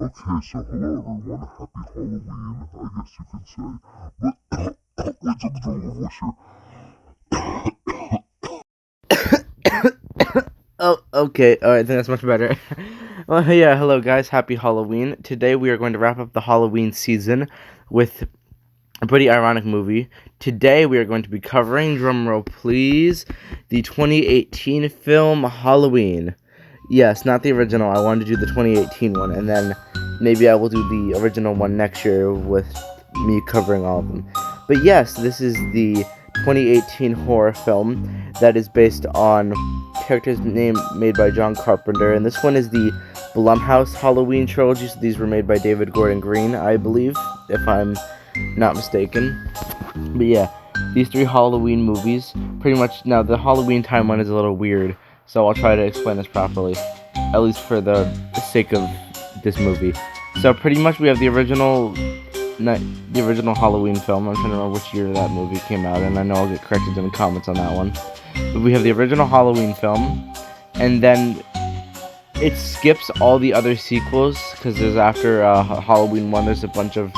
Okay, so hello everyone, happy Halloween, I guess you could say. But, wait, something's wrong with my voice Oh, okay. All right, I think that's much better. Well, yeah, hello guys. Happy Halloween. Today we are going to wrap up the Halloween season with a pretty ironic movie. Today we are going to be covering, drumroll please, the 2018 film Halloween. Yes, not the original. I wanted to do the 2018 one, and then maybe I will do the original one next year with me covering all of them. But yes, this is the 2018 horror film that is based on characters made by John Carpenter, and this one is the Blumhouse Halloween trilogy. So these were made by David Gordon Green, I believe, if I'm not mistaken. But yeah, these three Halloween movies, pretty much. Now the Halloween timeline is a little weird, so I'll try to explain this properly, at least for the sake of this movie. So pretty much we have the original Halloween film. I'm trying to remember which year that movie came out, and I know I'll get corrected in the comments on that one. But we have the original Halloween film, and then it skips all the other sequels because there's after Halloween 1, there's a bunch of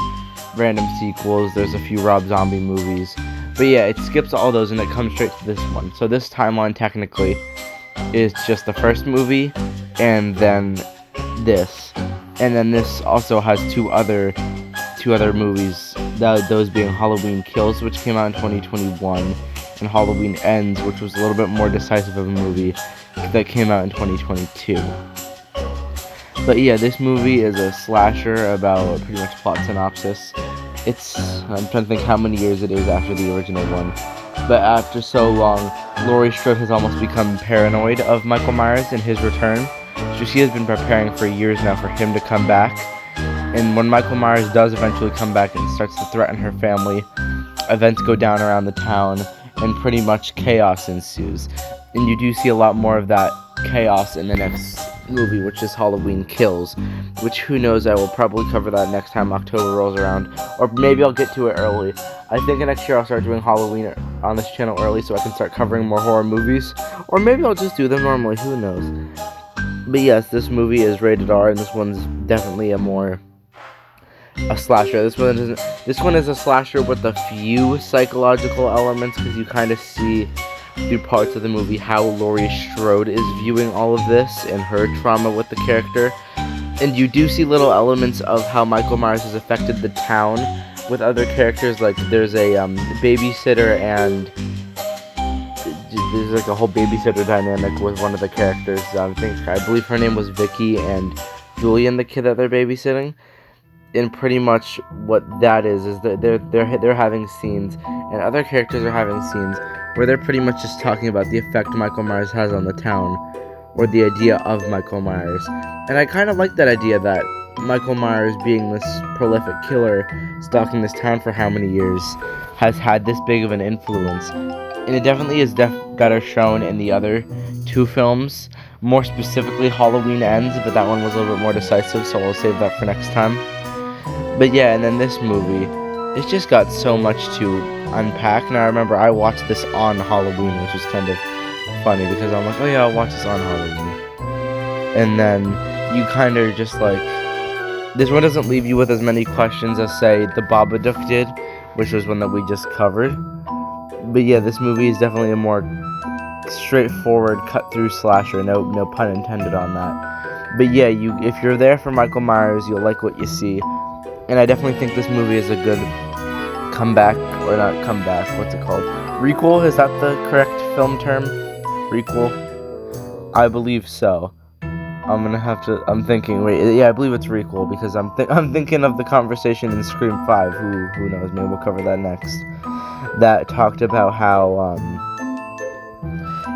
random sequels. There's a few Rob Zombie movies, but yeah, it skips all those and it comes straight to this one. So this timeline technically is just the first movie, and then this, and then this also has two other movies. Those being Halloween Kills, which came out in 2021, and Halloween Ends, which was a little bit more decisive of a movie that came out in 2022. But yeah, this movie is a slasher about pretty much plot synopsis. I'm trying to think how many years it is after the original one. But after so long, Laurie Strode has almost become paranoid of Michael Myers and his return. So she has been preparing for years now for him to come back. And when Michael Myers does eventually come back and starts to threaten her family, events go down around the town and pretty much chaos ensues. And you do see a lot more of that chaos in the next movie, which is Halloween Kills, which who knows, I will probably cover that next time October rolls around, or maybe I'll get to it early. I think next year I'll start doing Halloween on this channel early so I can start covering more horror movies, or maybe I'll just do them normally, who knows. But yes, this movie is rated R, and this one's definitely a slasher. This one is a slasher with a few psychological elements, because you kind of see through parts of the movie how Laurie Strode is viewing all of this and her trauma with the character. And you do see little elements of how Michael Myers has affected the town with other characters. Like there's a babysitter, and there's like a whole babysitter dynamic with one of the characters. I believe her name was Rickey, and Julian, the kid that they're babysitting. And pretty much what that is that they're having scenes, and other characters are having scenes where they're pretty much just talking about the effect Michael Myers has on the town, or the idea of Michael Myers. And I kind of like that idea that Michael Myers, being this prolific killer, stalking this town for how many years, has had this big of an influence. And it definitely is better shown in the other two films, more specifically Halloween Ends, but that one was a little bit more decisive, so we'll save that for next time. But yeah, and then this movie, it's just got so much to unpack. And I remember I watched this on Halloween, which was kind of funny, because I'm like, oh yeah, I'll watch this on Halloween. And then you kind of just like, this one doesn't leave you with as many questions as, say, the Babadook did, which was one that we just covered. But yeah, this movie is definitely a more straightforward, cut-through slasher. No pun intended on that. But yeah, if you're there for Michael Myers, you'll like what you see. And I definitely think this movie is a good comeback, or not comeback, what's it called? Requel, is that the correct film term? Requel? I believe so. I'm thinking, wait, yeah, I believe it's requel, because I'm thinking of the conversation in Scream 5, who knows, maybe we'll cover that next, that talked about how,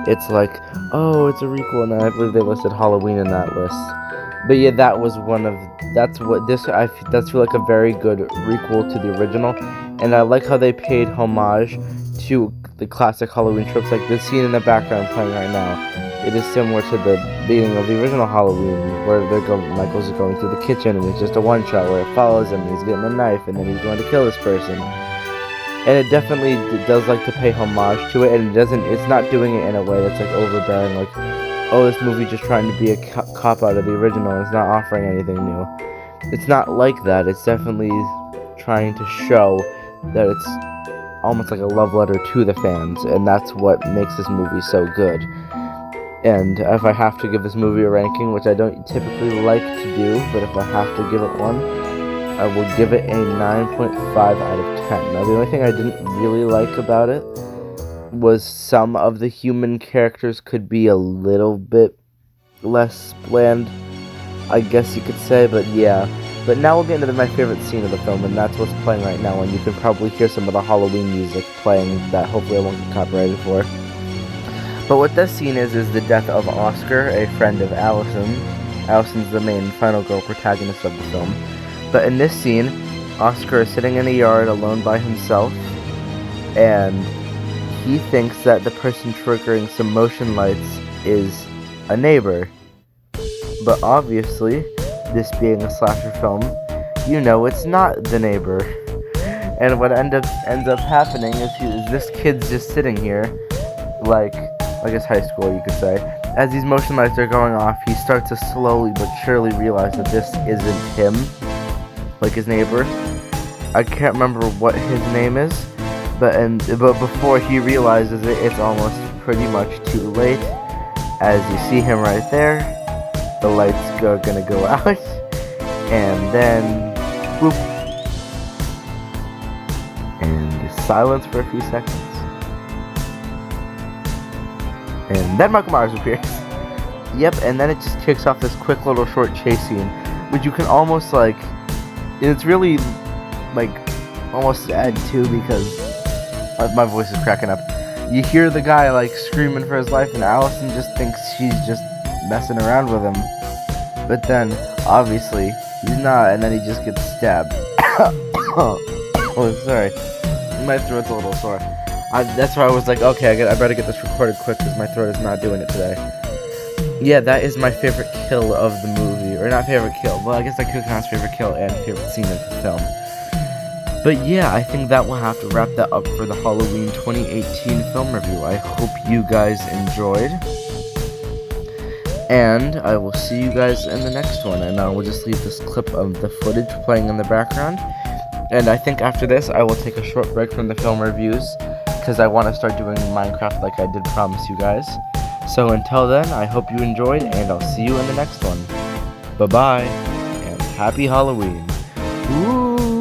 it's like, oh, it's a requel, and I believe they listed Halloween in that list. But yeah, that's feel like a very good requel to the original, and I like how they paid homage to the classic Halloween tropes. Like this scene in the background playing right now, it is similar to the beginning of the original Halloween, where Michael's going through the kitchen, and it's just a one shot where it follows him, and he's getting a knife, and then he's going to kill this person. And it definitely does like to pay homage to it, and it's not doing it in a way that's like overbearing, like, oh, this movie just trying to be a cop out of the original, it's not offering anything new. It's not like that. It's definitely trying to show that it's almost like a love letter to the fans, and that's what makes this movie so good. And if I have to give this movie a ranking, which I don't typically like to do, but if I have to give it one, I will give it a 9.5 out of 10. Now, the only thing I didn't really like about it was some of the human characters could be a little bit less bland, I guess you could say, but yeah. But now we'll get into my favorite scene of the film, and that's what's playing right now, and you can probably hear some of the Halloween music playing that hopefully I won't get copyrighted for. But what this scene is the death of Oscar, a friend of Allison. Allison's the main final girl protagonist of the film. But in this scene, Oscar is sitting in a yard alone by himself, and he thinks that the person triggering some motion lights is a neighbor. But obviously, this being a slasher film, you know it's not the neighbor. And what ends up happening is this kid's just sitting here, like I guess high school you could say. As these motion lights are going off, he starts to slowly but surely realize that this isn't him, like his neighbor. I can't remember what his name is, but before he realizes it, it's almost pretty much too late. As you see him right there, the lights are gonna go out, and then boop, and silence for a few seconds. And then Michael Myers appears. Yep, and then it just kicks off this quick little short chase scene, which you can almost like, it's really like almost sad too, because my voice is cracking up. You hear the guy like screaming for his life, and Allison just thinks she's just messing around with him. But then, obviously, he's not, and then he just gets stabbed. Oh, sorry. My throat's a little sore. That's why I was like, okay, I better get this recorded quick because my throat is not doing it today. Yeah, that is my favorite kill of the movie. Or not favorite kill. Well, I guess I could count as favorite kill and favorite scene of the film. But yeah, I think that will have to wrap that up for the Halloween 2018 film review. I hope you guys enjoyed. And I will see you guys in the next one. And I will just leave this clip of the footage playing in the background. And I think after this, I will take a short break from the film reviews, because I want to start doing Minecraft like I did promise you guys. So until then, I hope you enjoyed, and I'll see you in the next one. Bye-bye, and happy Halloween. Ooh.